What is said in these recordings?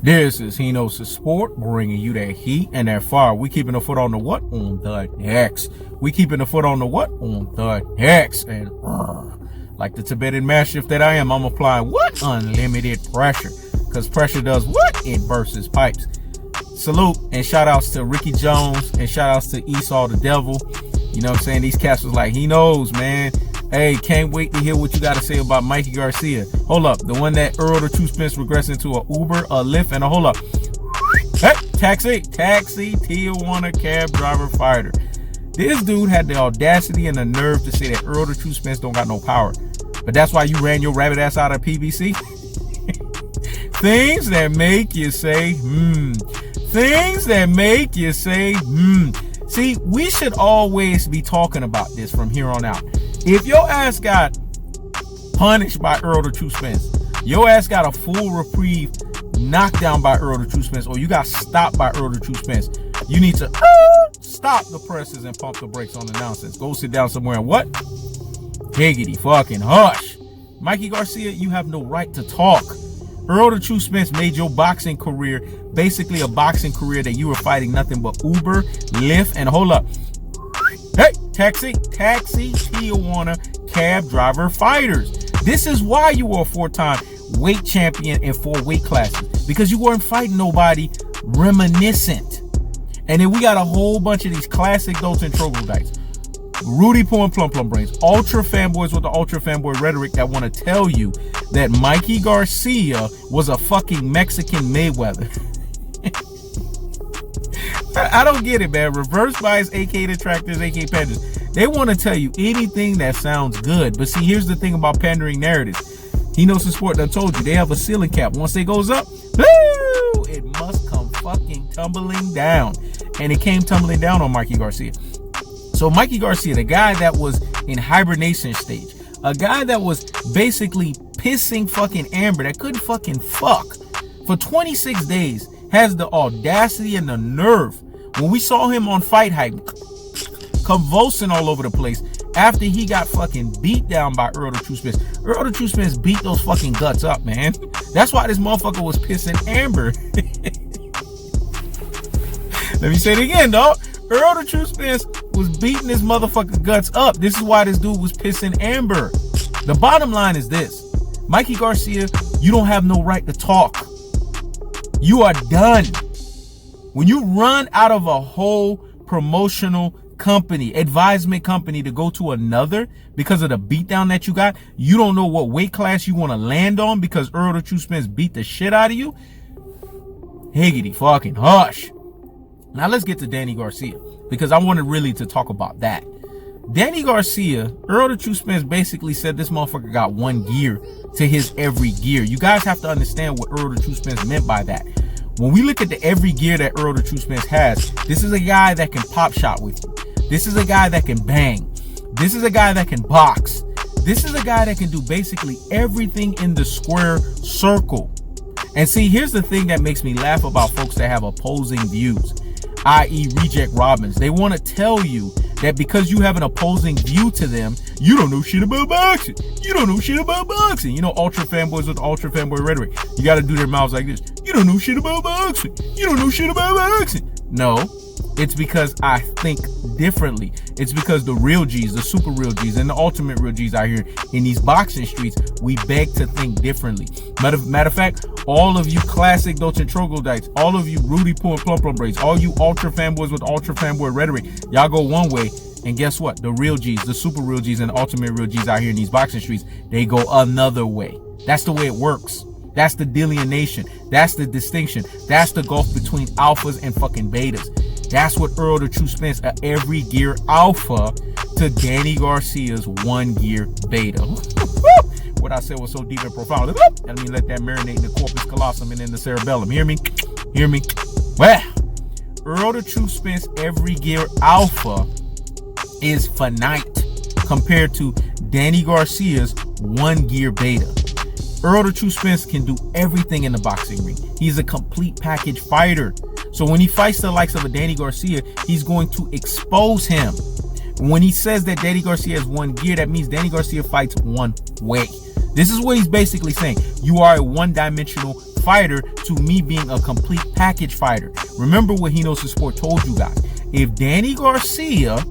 This is He Knows the Sport, bringing you that heat and that fire. We keeping the foot on the what? On the X. We keeping the foot on the what? On the X. And like the Tibetan mastiff that I am, I'm applying what? Unlimited pressure. Because pressure does what? It bursts pipes. Salute and shout outs to Ricky Jones and shout outs to Esau the Devil. You know what I'm saying? These cats was like, he knows, man. Hey, can't wait to hear what you got to say about Mikey Garcia. Hold up. The one that Errol the True Spence regressed into a Uber, a Lyft, and a hold up. Hey, taxi, Tijuana cab driver fighter. This dude had the audacity and the nerve to say that Errol the True Spence don't got no power. But that's why you ran your rabbit ass out of PBC? Things that make you say, Things that make you say, See, we should always be talking about this from here on out. If your ass got punished by Errol the True Spence, your ass got a full reprieve knockdown by Errol the True Spence, or you got stopped by Errol the True Spence, you need to stop the presses and pump the brakes on the nonsense. Go sit down somewhere and what? Higgity fucking hush. Mikey Garcia, you have no right to talk. Errol the True Spence made your boxing career basically a boxing career that you were fighting nothing but Uber, Lyft, and hold up. Hey, taxi, Tijuana cab driver fighters. This is why you were a 4-time weight champion in 4 weight classes, because you weren't fighting nobody reminiscent. And then we got a whole bunch of these classic dolts and troglodytes, Rudy Poe and Plum Brains, ultra fanboys with the ultra fanboy rhetoric that want to tell you that Mikey Garcia was a fucking Mexican Mayweather. I don't get it, man. Reverse bias, AK detractors, AK panders. They want to tell you anything that sounds good. But see, here's the thing about pandering narratives. He Knows the Sport. I told you, they have a ceiling cap. Once it goes up, woo, it must come fucking tumbling down. And it came tumbling down on Mikey Garcia. So Mikey Garcia, the guy that was in hibernation stage, a guy that was basically pissing fucking amber, that couldn't fucking fuck for 26 days, has the audacity and the nerve. When we saw him on Fight Hype, convulsing all over the place after he got fucking beat down by Errol the True Spence. Errol the True Spence beat those fucking guts up, man. That's why this motherfucker was pissing amber. Let me say it again, dog. Errol the True Spence was beating this motherfucker guts up. This is why this dude was pissing amber. The bottom line is this. Mikey Garcia, you don't have no right to talk. You are done. When you run out of a whole promotional company, advisement company, to go to another because of the beatdown that you got, you don't know what weight class you want to land on because Errol the True Spence beat the shit out of you. Higgity fucking hush. Now let's get to Danny Garcia, because I wanted really to talk about that. Danny Garcia, Errol the True Spence basically said this motherfucker got one gear to his every gear. You guys have to understand what Errol the True Spence meant by that. When we look at the every gear that Errol the True Spence has, this is a guy that can pop shot with you. This is a guy that can bang. This is a guy that can box. This is a guy that can do basically everything in the square circle. And see, here's the thing that makes me laugh about folks that have opposing views, i.e. Reject Robbins. They want to tell you that because you have an opposing view to them, you don't know shit about boxing. You don't know shit about boxing. You know, ultra fanboys with ultra fanboy rhetoric. You got to do their mouths like this. You don't know shit about boxing. You don't know shit about boxing. No, it's because I think differently. It's because the real G's, the super real G's, and the ultimate real G's out here in these boxing streets, we beg to think differently. Matter of fact, all of you classic Dolce Troglodytes, all of you Rudy Poe and Plum Brains, all you ultra fanboys with ultra fanboy rhetoric, y'all go one way, and guess what? The real G's, the super real G's, and the ultimate real G's out here in these boxing streets, they go another way. That's the way it works. That's the delineation. That's the distinction. That's the gulf between alphas and fucking betas. That's what Errol the True Spence, a every gear alpha, to Danny Garcia's one gear beta. What I said was so deep and profound. Let me let that marinate in the corpus callosum and in the cerebellum. Hear me? Hear me? Well, Errol the True Spence every gear alpha is finite compared to Danny Garcia's one gear beta. Errol the True Spence can do everything in the boxing ring. He's a complete package fighter. So when he fights the likes of a Danny Garcia, he's going to expose him. When he says that Danny Garcia has one gear, that means Danny Garcia fights one way. This is what he's basically saying. You are a one-dimensional fighter to me being a complete package fighter. Remember what Hino's Sport told you guys. If Danny Garcia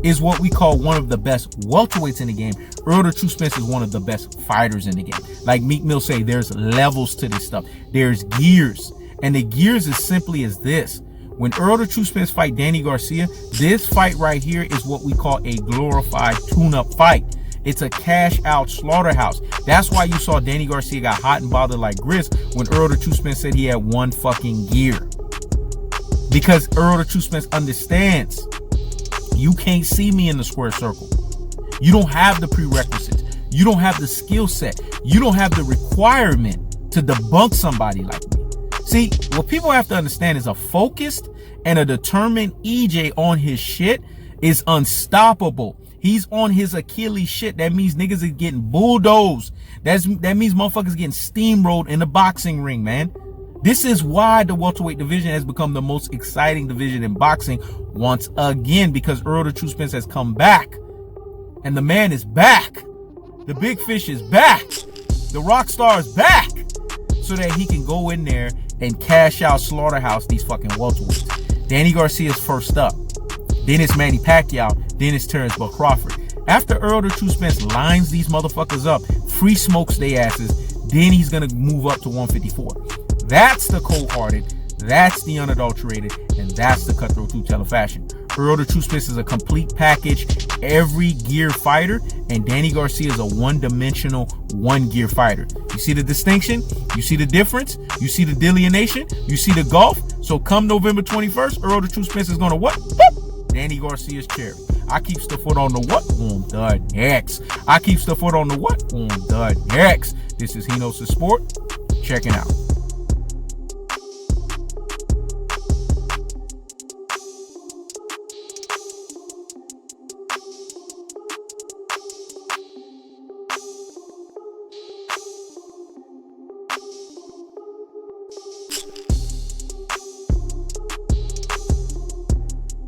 is what we call one of the best welterweights in the game, Errol the True Spence is one of the best fighters in the game. Like Meek Mill say, there's levels to this stuff. There's gears. And the gears is simply as this. When Errol the True Spence fight Danny Garcia, this fight right here is what we call a glorified tune-up fight. It's a cash-out slaughterhouse. That's why you saw Danny Garcia got hot and bothered like Gris when Errol the True Spence said he had one fucking gear. Because Errol the True Spence understands you can't see me in the square circle. You don't have the prerequisites. You don't have the skill set. You don't have the requirement to debunk somebody like me. See, what people have to understand is a focused and a determined EJ on his shit is unstoppable. He's on his Achilles shit. That means niggas are getting bulldozed. That means motherfuckers getting steamrolled in the boxing ring, man. This is why the welterweight division has become the most exciting division in boxing once again, because Errol the True Spence has come back. And the man is back. The big fish is back. The rock star is back. So that he can go in there and cash out slaughterhouse these fucking welterweights. Danny Garcia's first up. Then it's Manny Pacquiao. Then it's Terrence Buck Crawford. After Errol the True Spence lines these motherfuckers up, free smokes they asses, then he's going to move up to 154. That's the cold-hearted, that's the unadulterated, and that's the cutthroat two-tailor fashion. Errol the True Spence is a complete package, every gear fighter, and Danny Garcia is a one-dimensional, one-gear fighter. You see the distinction? You see the difference? You see the delineation? You see the gulf? So come November 21st, Errol the True Spence is going to what? Boop! Danny Garcia's cherry. I keeps the foot on the what? On the next. I keeps the foot on the what? On the next. This is Hino's Sport. Checking out.